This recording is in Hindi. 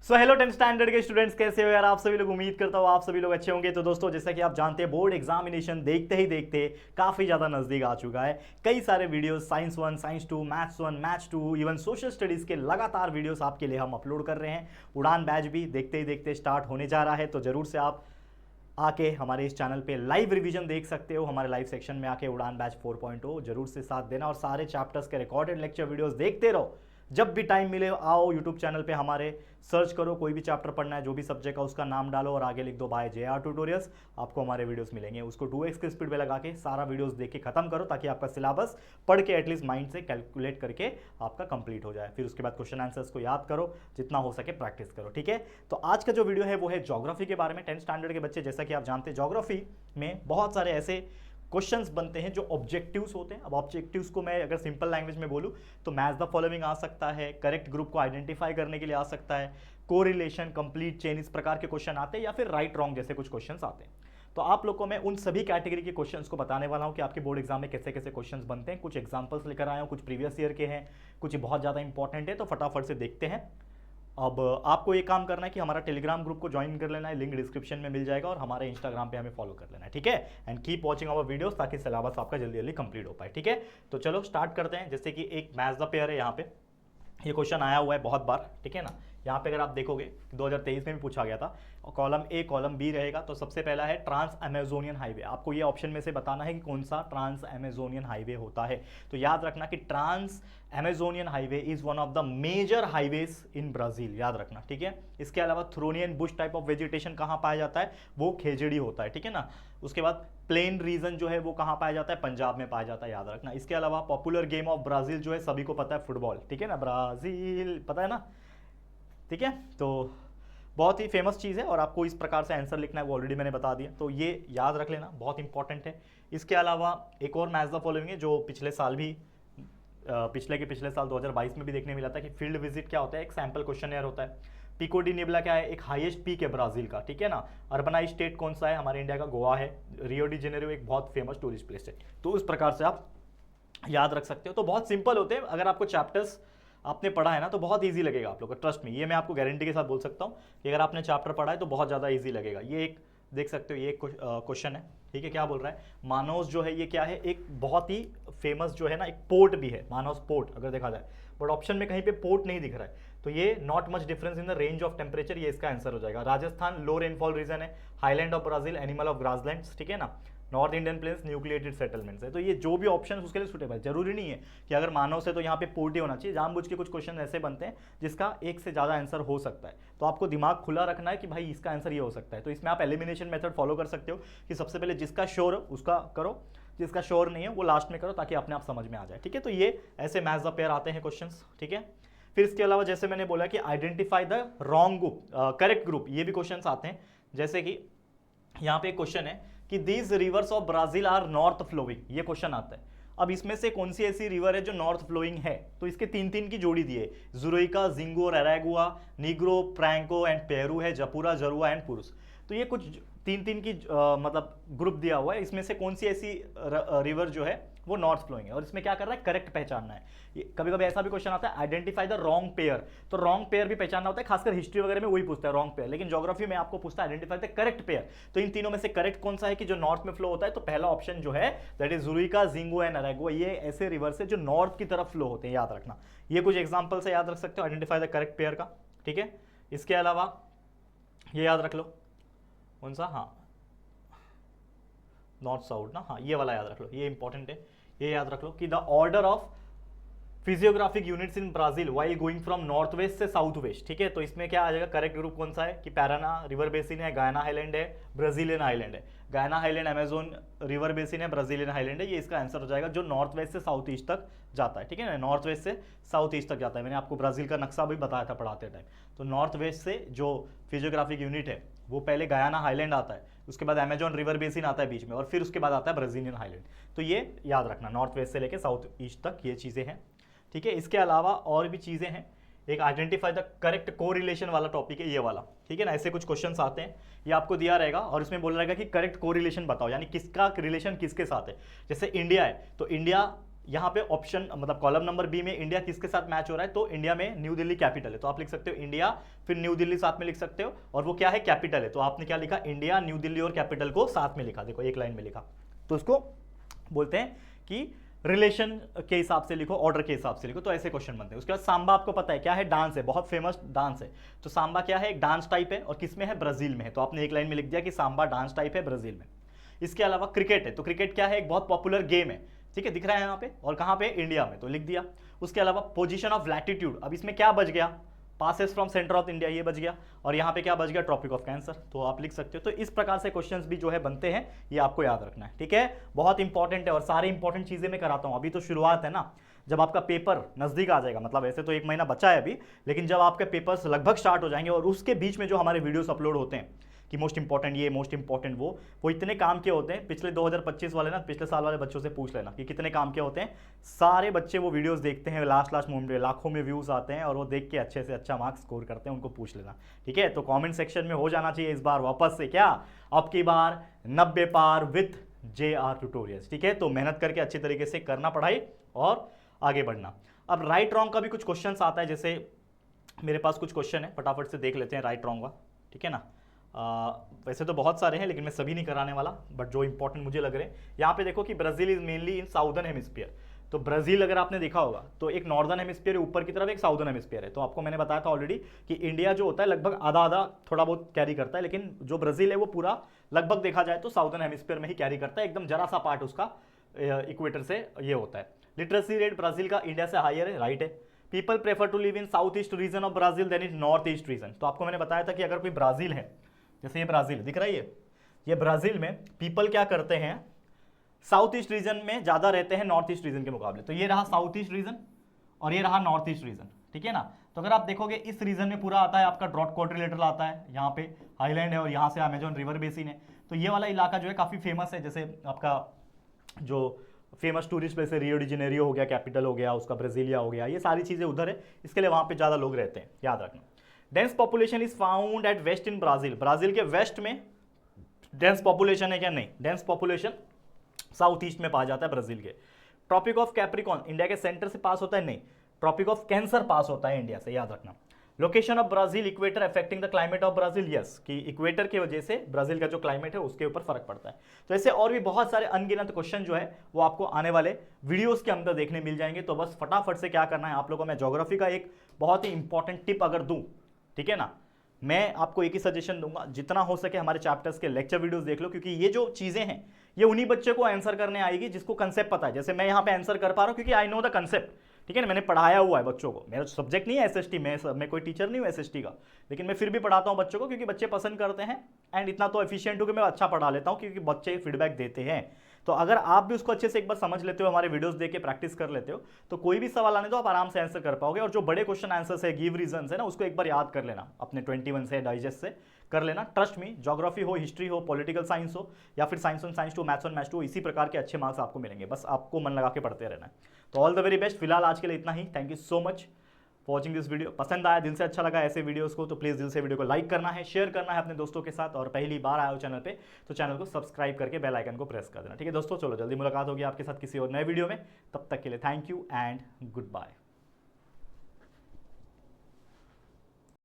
सो हेलो 10th स्टैंडर्ड के स्टूडेंट्स, कैसे हो यार आप सभी लोग। उम्मीद करता हूँ आप सभी लोग अच्छे होंगे। तो दोस्तों, जैसा कि आप जानते हैं, बोर्ड एग्जामिनेशन देखते ही देखते काफ़ी ज़्यादा नज़दीक आ चुका है। कई सारे videos science 1, science 2, maths 1, maths 2, even social studies के लगातार वीडियोस आपके लिए हम अपलोड कर रहे हैं। उड़ान बैच भी देखते ही देखते स्टार्ट होने जा रहा है, तो ज़रूर से आप आके हमारे इस चैनल पे लाइव रिवीजन देख सकते हो। हमारे लाइव सेक्शन में आके उड़ान बैच 4.0 जरूर से साथ देना और सारे चैप्टर्स के रिकॉर्डेड लेक्चर वीडियोस देखते रहो। जब भी टाइम मिले आओ यूट्यूब चैनल पे हमारे, सर्च करो, कोई भी चैप्टर पढ़ना है, जो भी सब्जेक्ट है उसका नाम डालो और आगे लिख दो बाय JR ट्यूटोरियल्स। आपको हमारे वीडियोस मिलेंगे, उसको 2x की स्पीड पे लगा के सारा वीडियोस देख के खत्म करो, ताकि आपका सिलेबस पढ़ के एटलीस्ट माइंड से कैलकुलेट करके आपका कंप्लीट हो जाए। फिर उसके बाद क्वेश्चन आंसर्स को याद करो, जितना हो सके प्रैक्टिस करो, ठीक है। तो आज का जो वीडियो है वो है ज्योग्राफी के बारे में। 10th स्टैंडर्ड के बच्चे, जैसा कि आप जानते हैं, ज्योग्राफी में बहुत सारे ऐसे क्वेश्चंस बनते हैं जो ऑब्जेक्टिव्स होते हैं। अब ऑब्जेक्टिव्स को मैं अगर सिंपल लैंग्वेज में बोलूं तो मैच द फॉलोइंग आ सकता है, करेक्ट ग्रुप को आइडेंटिफाई करने के लिए आ सकता है, कोरिलेशन, कंप्लीट चेन, इस प्रकार के क्वेश्चन आते हैं, या फिर राइट रॉन्ग जैसे कुछ क्वेश्चंस आते हैं। तो आप लोग को मैं उन सभी कैटेगरी के क्वेश्चंस को बताने वाला हूं कि आपके बोर्ड एग्जाम में कैसे कैसे क्वेश्चंस बनते हैं। कुछ एग्जांपल्स लेकर आया हूं, कुछ प्रीवियस ईयर के हैं, कुछ बहुत ज़्यादा इंपॉर्टेंट है, तो फटाफट से देखते हैं। अब आपको ये काम करना है कि हमारा टेलीग्राम ग्रुप को ज्वाइन कर लेना है, लिंक डिस्क्रिप्शन में मिल जाएगा, और हमारे इंस्टाग्राम पे हमें फॉलो कर लेना है, ठीक है। And keep watching our videos, ताकि सिलेबस आपका जल्दी जल्दी कंप्लीट हो पाए, ठीक है। तो चलो स्टार्ट करते हैं। जैसे कि एक मैच द पेयर है, यहाँ पे ये क्वेश्चन आया हुआ है बहुत बार, ठीक है ना। यहाँ पे अगर आप देखोगे 2023 में भी पूछा गया था, और कॉलम ए कॉलम बी रहेगा। तो सबसे पहला है ट्रांस अमेजोनियन हाईवे। आपको ये ऑप्शन में से बताना है कि कौन सा ट्रांस अमेजोनियन हाईवे होता है। तो याद रखना कि trans Amazonian highway is one of the major highways in Brazil, याद रखना, ठीक है। इसके अलावा थ्रोनियन बुश टाइप ऑफ वेजिटेशन कहाँ पाया जाता है, वो खेजड़ी होता है, ठीक है ना। उसके बाद प्लेन रीजन जो है वो कहाँ पाया जाता है, पंजाब में पाया जाता है, याद रखना। इसके अलावा पॉपुलर गेम ऑफ ब्राजील जो है सभी को पता है, फुटबॉल, ठीक है ना, ब्राजील पता है ना, ठीक है। तो बहुत ही फेमस चीज़ है, और आपको इस प्रकार से आंसर लिखना है, वो ऑलरेडी मैंने बता दिया, तो ये याद रख लेना, बहुत इंपॉर्टेंट है। इसके अलावा एक और मैच द फॉलोइंग है, जो पिछले साल भी पिछले साल 2022 में भी देखने मिला था, कि फील्ड विजिट क्या होता है, एक सैंपल क्वेश्चन होता है। पिको डी निबला क्या है, एक हाईएस्ट पीक है ब्राजील का, ठीक है ना। अर्बनाइज स्टेट कौन सा है, हमारे इंडिया का गोवा है। रियो डी जेनेरो एक बहुत फेमस टूरिस्ट प्लेस है। तो उस प्रकार से आप याद रख सकते हो। तो बहुत सिंपल होते हैं, अगर आपको चैप्टर्स आपने पढ़ा है ना तो बहुत इजी लगेगा आप लोग को, ट्रस्ट में, ये मैं आपको गारंटी के साथ बोल सकता हूँ कि अगर आपने चैप्टर पढ़ा है तो बहुत ज़्यादा इजी लगेगा। ये एक देख सकते हो, ये एक क्वेश्चन है, ठीक है। क्या बोल रहा है, मानोस जो है ये क्या है, एक बहुत ही फेमस जो है ना, एक पोर्ट भी है, मानोस पोर्ट अगर देखा जाए, बट ऑप्शन में कहीं पे पोर्ट नहीं दिख रहा है। तो ये not much difference in the range of temperature, ये इसका आंसर हो जाएगा। राजस्थान लो रेनफॉल रीजन है, highland of Brazil animal of grasslands, ठीक है ना। North Indian plains nucleated settlements है। तो ये जो भी ऑप्शन उसके लिए सुटेबल, जरूरी नहीं है कि अगर मानव से तो यहाँ पे पोर्ट ही होना चाहिए। जानबूझ के कुछ क्वेश्चन ऐसे बनते हैं जिसका एक से ज़्यादा आंसर हो सकता है, तो आपको दिमाग खुला रखना है कि भाई इसका आंसर ये हो सकता है। तो इसमें आप एलिमिनेशन मेथड फॉलो कर सकते हो कि सबसे पहले जिसका श्योर है उसका करो, जिसका श्योर नहीं है वो लास्ट में करो, ताकि अपने आप समझ में आ जाए, ठीक है। तो ये ऐसे मैच द पेयर आते हैं क्वेश्चन, ठीक है। फिर इसके अलावा जैसे मैंने बोला कि identify the wrong group, correct group, ये भी क्वेश्चन आते हैं। जैसे कि यहाँ पे एक क्वेश्चन है कि these rivers of Brazil are north flowing, ये क्वेश्चन आता है। अब इसमें से कौन सी ऐसी रिवर है जो नॉर्थ फ्लोइंग है, तो इसके तीन तीन की जोड़ी दी है, जुरोइका, जिंगो और अरेगुआ, निग्रो, फ्रैंको एंड पेरू है, जपुरा, जरुआ एंड पुरुष। तो ये कुछ तीन तीन की मतलब ग्रुप दिया हुआ है, इसमें से कौन सी ऐसी रिवर जो है वो नॉर्थ फ्लोइंग है, और इसमें क्या कर रहा है, करेक्ट पहचानना है। कभी कभी ऐसा भी क्वेश्चन आता है, आइडेंटिफाई द रॉन्ग पेयर, तो रॉन्ग पेयर भी पहचानना होता है, खासकर हिस्ट्री वगैरह में वही पूछता है रॉन्ग पेयर, लेकिन ज्योग्राफी में आपको पूछता है आइडेंटिफाई द करेक्ट पेयर। तो इन तीनों में से करेक्ट कौन सा है कि जो नॉर्थ में फ्लो होता है, तो पहला ऑप्शन जो है दैट इज जुरिका, जिंगो एंड अरेगुआ, ये ऐसे रिवर्स है जो नॉर्थ की तरफ फ्लो होते हैं, याद रखना। ये कुछ एग्जाम्पल से याद रख सकते हो आइडेंटिफाई द करेक्ट पेयर का, ठीक है। इसके अलावा ये याद रख लो, कौन सा, हाँ नॉर्थ साउथ ना, हाँ ये वाला याद रख लो, ये इंपॉर्टेंट है। ये याद रख लो कि the order of physiographic units in Brazil while going from north west से साउथ वेस्ट, ठीक है। तो इसमें क्या आ जाएगा, करेक्ट ग्रुप कौन सा है कि पैराना रिवर बेसिन है, गायना हाईलैंड है, ब्राजीलियन हाईलैंड है। गायना हाईलैंड अमेजोन रिवर बेसिन है, ब्राजीलियन हाईलैंड है, ये इसका आंसर हो जाएगा, जो नॉर्थ वेस्ट से साउथ ईस्ट तक जाता है, ठीक है ना। नॉर्थ वेस्ट से साउथ ईस्ट तक जाता है, मैंने आपको ब्राजील का नक्शा भी बताया था पढ़ाते टाइम। तो नॉर्थ वेस्ट से जो फिजियोग्राफिक यूनिट है वो पहले गयाना हाईलैंड आता है, उसके बाद अमेजोन रिवर बेसिन आता है बीच में, और फिर उसके बाद आता है ब्राजीलियन हाईलैंड। तो ये याद रखना, नॉर्थ वेस्ट से लेकर साउथ ईस्ट तक ये चीज़ें हैं, ठीक है। इसके अलावा और भी चीज़ें हैं, एक आइडेंटिफाई द करेक्ट कोरिलेशन वाला टॉपिक है ये वाला, ठीक है ना। ऐसे कुछ क्वेश्चंस आते हैं, ये आपको दिया रहेगा और इसमें बोला रहेगा कि करेक्ट कोरिलेशन बताओ, यानी किसका रिलेशन किसके साथ है। जैसे इंडिया है तो इंडिया यहाँ पे ऑप्शन मतलब कॉलम नंबर बी में इंडिया किसके साथ मैच हो रहा है, तो इंडिया में न्यू दिल्ली कैपिटल है, तो आप लिख सकते हो इंडिया फिर न्यू दिल्ली साथ में लिख सकते हो, और वो क्या है, कैपिटल है, तो आपने क्या लिखा, इंडिया न्यू दिल्ली और कैपिटल को साथ में लिखा, देखो एक लाइन में लिखा, तो उसको बोलते हैं कि रिलेशन के हिसाब से लिखो, ऑर्डर के हिसाब से लिखो, तो ऐसे क्वेश्चन बनते हैं। उसके बाद सांबा आपको पता है क्या है, डांस है, बहुत फेमस डांस है, तो सांबा क्या है, एक डांस टाइप है, और किसमें है, ब्राजील में है, तो आपने एक लाइन में लिख दिया कि सांबा डांस टाइप है ब्राजील में। इसके अलावा क्रिकेट है, तो क्रिकेट क्या है, एक बहुत पॉपुलर गेम है, ठीक है, दिख रहा है यहाँ पे, और कहाँ पे, इंडिया में, तो लिख दिया। उसके अलावा पोजीशन ऑफ लैटिट्यूड, अब इसमें क्या बच गया, passes from centre of India, ये बच गया, और यहाँ पे क्या बच गया, ट्रॉपिक ऑफ कैंसर, तो आप लिख सकते हो। तो इस प्रकार से क्वेश्चंस भी जो है बनते हैं, ये आपको याद रखना है, ठीक है, बहुत इंपॉर्टेंट है, और सारी इंपॉर्टेंट चीजें मैं कराता हूँ। अभी तो शुरुआत है ना, जब आपका पेपर नजदीक आ जाएगा, मतलब ऐसे तो 1 महीना बचा है अभी, लेकिन जब आपके पेपर्स लगभग स्टार्ट हो जाएंगे और उसके बीच में जो हमारे वीडियोस अपलोड होते हैं कि मोस्ट इंपॉर्टेंट ये, मोस्ट इंपॉर्टेंट वो इतने काम के होते हैं। पिछले 2025 वाले ना, पिछले साल वाले बच्चों से पूछ लेना कि कितने काम के होते हैं। सारे बच्चे वो वीडियोस देखते हैं, लास्ट मोमेंट में लाखों में व्यूज आते हैं, और वो देख के अच्छे से अच्छा मार्क्स स्कोर करते हैं, उनको पूछ लेना, ठीक है। तो कमेंट सेक्शन में हो जाना चाहिए इस बार वापस से क्या, अब की बार 90 पार विथ JR ट्यूटोरियल्स, ठीक है। तो मेहनत करके अच्छी तरीके से करना पढ़ाई और आगे बढ़ना। अब राइट रॉन्ग का भी कुछ क्वेश्चन आता है, जैसे मेरे पास कुछ क्वेश्चन है, फटाफट से देख लेते हैं राइट रॉन्ग का, ठीक है ना। वैसे तो बहुत सारे हैं, लेकिन मैं सभी नहीं कराने वाला, बट जो इंपॉर्टेंट मुझे लग रहे हैं। यहाँ पे देखो कि Brazil is mainly in southern hemisphere, तो ब्राजील अगर आपने देखा होगा तो एक नॉर्दर्न हेमिस्फीयर ऊपर की तरफ, एक साउदर्न हेमिस्फीयर है। तो आपको मैंने बताया था ऑलरेडी कि इंडिया जो होता है लगभग आधा आधा थोड़ा बहुत कैरी करता है, लेकिन जो ब्राजील है वो पूरा लगभग देखा जाए तो साउदर्न हेमिस्फीयर में ही कैरी करता है, एकदम जरा सा पार्ट उसका इक्वेटर से ये होता है। लिटरेसी रेट ब्राजील का इंडिया से हायर है, राइट है। People prefer to live in south east region of Brazil than in north east region, तो आपको मैंने बताया था कि अगर कोई ब्राजील है, जैसे ये ब्राजील दिख रहा है, ये ब्राजील में पीपल क्या करते हैं, साउथ ईस्ट रीजन में ज्यादा रहते हैं नॉर्थ ईस्ट रीजन के मुकाबले। तो ये रहा साउथ ईस्ट रीजन और ये रहा नॉर्थ ईस्ट रीजन, ठीक है ना। तो अगर आप देखोगे इस रीजन में पूरा आता है आपका ड्रॉट क्वाड्रिलेटरल आता है, यहाँ पे हाईलैंड है और यहाँ से अमेजोन रिवर बेसिन है। तो ये वाला इलाका जो है काफी फेमस है, जैसे आपका जो फेमस टूरिस्ट प्लेस है, रियो डी जेनेरियो हो गया, कैपिटल हो गया उसका, ब्राजीलिया हो गया, ये सारी चीजें उधर है, इसके लिए वहां पे ज्यादा लोग रहते हैं, याद रखना। Dense population is found at west in Brazil, Brazil के वेस्ट में डेंस पॉपुलेशन है क्या, नहीं, डेंस पॉपुलेशन साउथ ईस्ट में पाया जाता है ब्राजील के। ट्रॉपिक ऑफ कैप्रिकॉन इंडिया के सेंटर से पास होता है, नहीं, ट्रॉपिक ऑफ कैंसर पास होता है इंडिया से, याद रखना। Location of Brazil equator affecting the climate of Brazil, yes, कि इक्वेटर की वजह से ब्राजील का जो क्लाइमेट है उसके ऊपर फर्क पड़ता है। तो ऐसे और भी बहुत सारे अनगिनत क्वेश्चन जो है वो आपको आने वाले वीडियोस के अंदर देखने मिल जाएंगे। तो बस फटाफट से क्या करना है आप लोगों को, मैं ज्योग्राफी का एक बहुत ही इंपॉर्टेंट टिप अगर दूं, ठीक है ना, मैं आपको एक ही सजेशन दूंगा, जितना हो सके हमारे चैप्टर्स के लेक्चर वीडियोस देख लो, क्योंकि ये जो चीजें हैं ये उन्हीं बच्चे को आंसर करने आएगी जिसको कंसेप्ट पता है। जैसे मैं यहाँ पे आंसर कर पा रहा हूँ क्योंकि आई नो द कंसेप्ट, ठीक है ना, मैंने पढ़ाया हुआ है बच्चों को, मेरा सब्जेक्ट नहीं है एसएसटी, मैं कोई टीचर नहीं हूँ एसएसटी का, लेकिन मैं फिर भी पढ़ाता हूँ बच्चों को क्योंकि बच्चे पसंद करते हैं, एंड इतना तो एफिशिएंट हूँ कि मैं अच्छा पढ़ा लेता हूँ क्योंकि बच्चे फीडबैक देते हैं। तो अगर आप भी उसको अच्छे से एक बार समझ लेते हो, हमारे वीडियोस देख के प्रैक्टिस कर लेते हो, तो कोई भी सवाल आने दो आप आराम से आंसर कर पाओगे। और जो बड़े क्वेश्चन आंसर्स है, गिव रीजंस है ना, उसको एक बार याद कर लेना, अपने 21 से डाइजेस्ट से कर लेना। ट्रस्ट मी, ज्योग्राफी हो, हिस्ट्री हो, पॉलिटिकल साइंस हो, या फिर साइंस 1 साइंस 2, मैथ्स 1 मैथ्स 2, इसी प्रकार के अच्छे मार्क्स आपको मिलेंगे, बस आपको मन लगा के पढ़ते रहना है। तो ऑल द वेरी बेस्ट। फिलहाल आज के लिए इतना ही, thank you so much for watching this video. पसंद आया, दिल से अच्छा लगा ऐसे वीडियोस को, तो प्लीज़ दिल से वीडियो को लाइक करना है, शेयर करना है अपने दोस्तों के साथ, और पहली बार आए हो चैनल पे तो चैनल को सब्सक्राइब करके बेल आइकन को प्रेस कर देना, ठीक है दोस्तों। चलो जल्दी मुलाकात होगी आपके साथ किसी और नए वीडियो में, तब तक के लिए thank you and good bye.